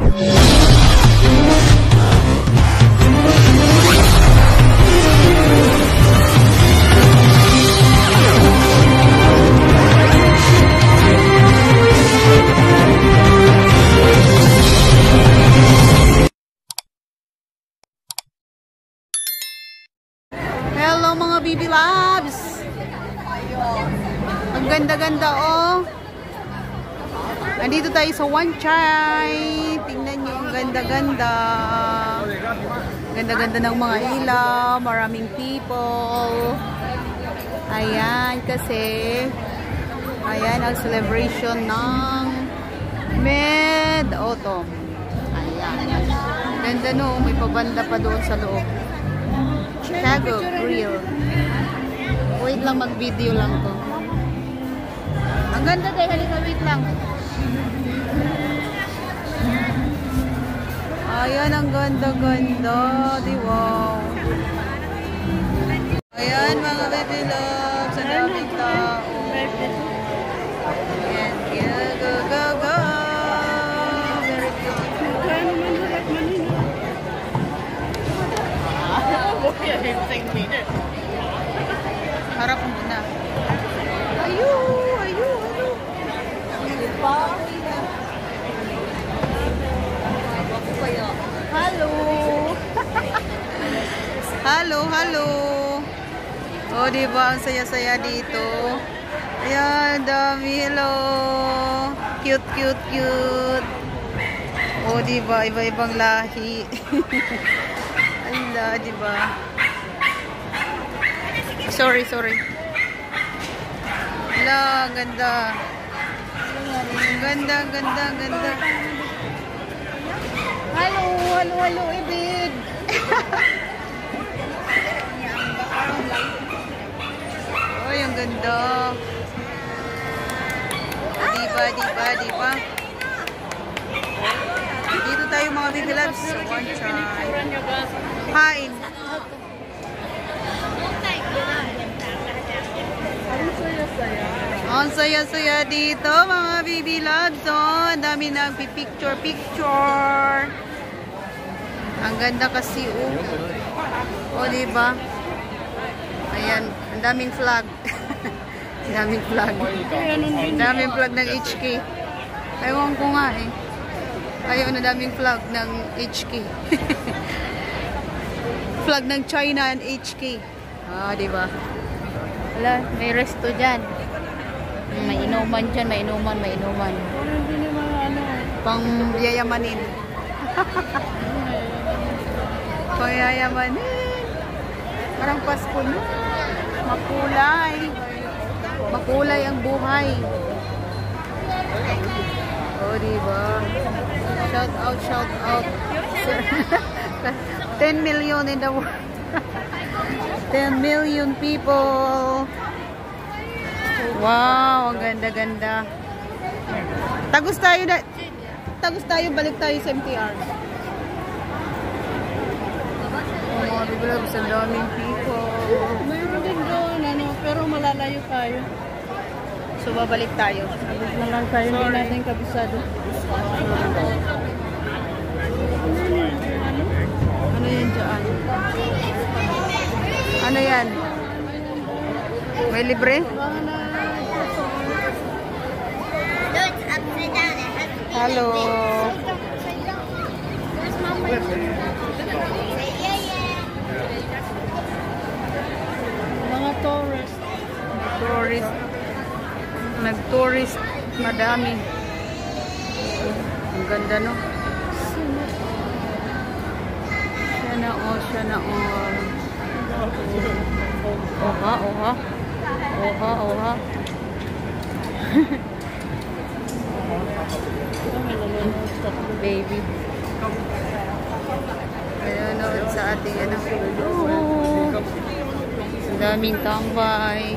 Hello mga Bibi Labs! Ang ganda-ganda oh! Nandito tayo sa Wan Chai. Tingnan nyo, ang ganda-ganda. Ganda-ganda ng mga ilaw. Maraming people. Ayan, kasi ayan ang celebration ng Mid-Autumn. Ayan. Ganda no, may pabanda pa doon sa loob. Tago Grill. Wait lang, mag-video lang to. Ang ganda tayo, halika, wait lang. Ayan, ang ganda-ganda. Di wow. Ayan, mga baby loves. Ang daming tao. Ayan, go, go, go. Very good. Harap muna. Ayu, ayu, ayu. Hello. Hello, hello. Oh, diba ang saya-saya dito. Ayan, dami. Hello. Cute, cute, cute. Oh, diba? Iba-ibang lahi. Ala, diba? Sorry, sorry. Ala, ganda. Ganda, ganda, ganda. Hello, hello, hello, ibig. Oh, yung ganda. Diba, diba, diba? Dito tayo mga Bibi Labs. Wan Chai. Kain. Ang saya-saya dito mga Bibi Labs. Oh, ang dami nang picture-picture. Ang ganda kasi oh. Oh, diba? Ayan, ang daming flag. Ang daming flag. Ang daming flag ng HK. Ewan ko nga eh. Ayun, ang daming flag ng HK. Flag ng China and HK. Ah, diba? Wala, may resto dyan. May inuman dyan, may inuman, may inuman. Pang yayamanin. Pang yayamanin. Parang Pasko na. Makulay. Makulay ang buhay. Oh, diba? Shout out, shout out. 10 million in the world. 10 million people. Wow, ang ganda-ganda. Tagos tayo na. Tagos tayo, balik tayo sa MTR. Oh, mga Bibi Labs, ang daming people. Mayroon din doon, ano, pero malalayo tayo. So, babalik tayo. Abis na lang tayo, hindi natin kabisado. Ano yan dyan? Ano yan? May libre? Hello. Mga tourist. Tourist. Nag-tourist. Madami. Ang ganda, no? Siya na all, siya na all. Oha, oha. Oha, oha. Baby. Ayan, no, sa ating anak. Oh, ang daming tambay.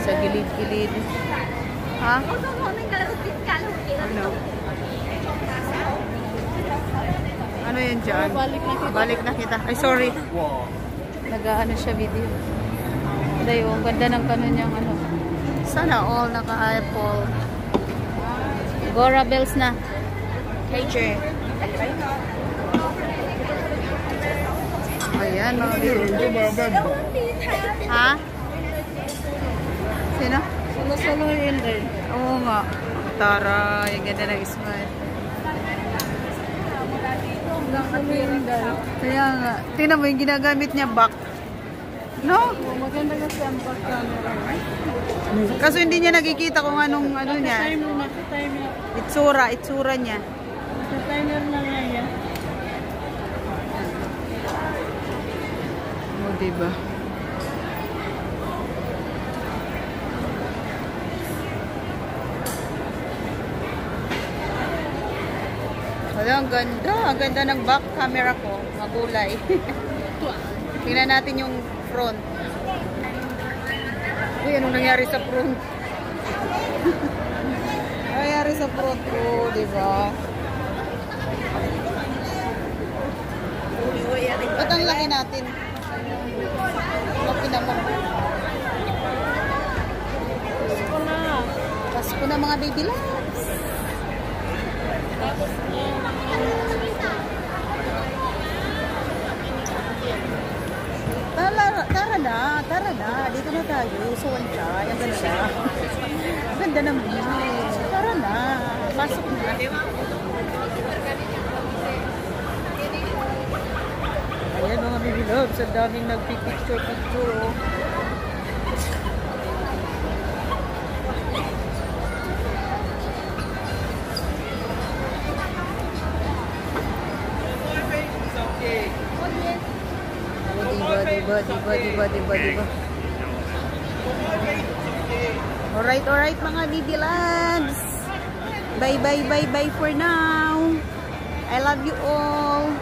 Sa gilid-gilid. Ha? Ano? Ano yan dyan? Balik na kita. Ay, sorry. Nag-ano siya video. Dayo, ang ganda ng kanon niyang ano. Sana all naka-apple. Gora bells na. Hey, Che. Ayan, mga baby. Ha? Sino? Solo-solo yun din. Oo nga. Tara, yung ganda ng smile. Solo yun din. Kaya nga. Tingnan mo yung ginagamit niya back. No? Maganda kasi ang back camera. Kaso hindi niya nakikita kung anong ano niya. Nasa-timer. Itsura niya. Nasa-timer na nga yan. O, diba? Wala, ang ganda. Ang ganda ng back camera ko. Magulay. Tingnan natin yung front. Uy, anong nangyari sa front? Nangyari sa front ko, diba? Ba't ang laki natin? Laki naman. Pasko na. Pasko na mga baby loves. Tara na. Dito na tayo. So, Wanchay. Ang ganda. Ang ganda ng view. Tara na. Pasok na. Ayan mga baby loves. Ang daming nagpipicture-picture. Oh. Diba. Alright mga baby loves. Bye for now. I love you all.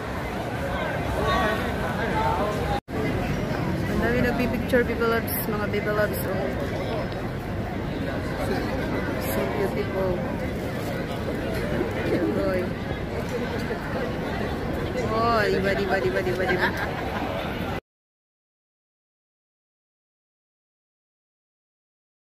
Ang dami nagpipicture baby loves, mga baby loves. Oh. So beautiful. Boy. Oh, diba.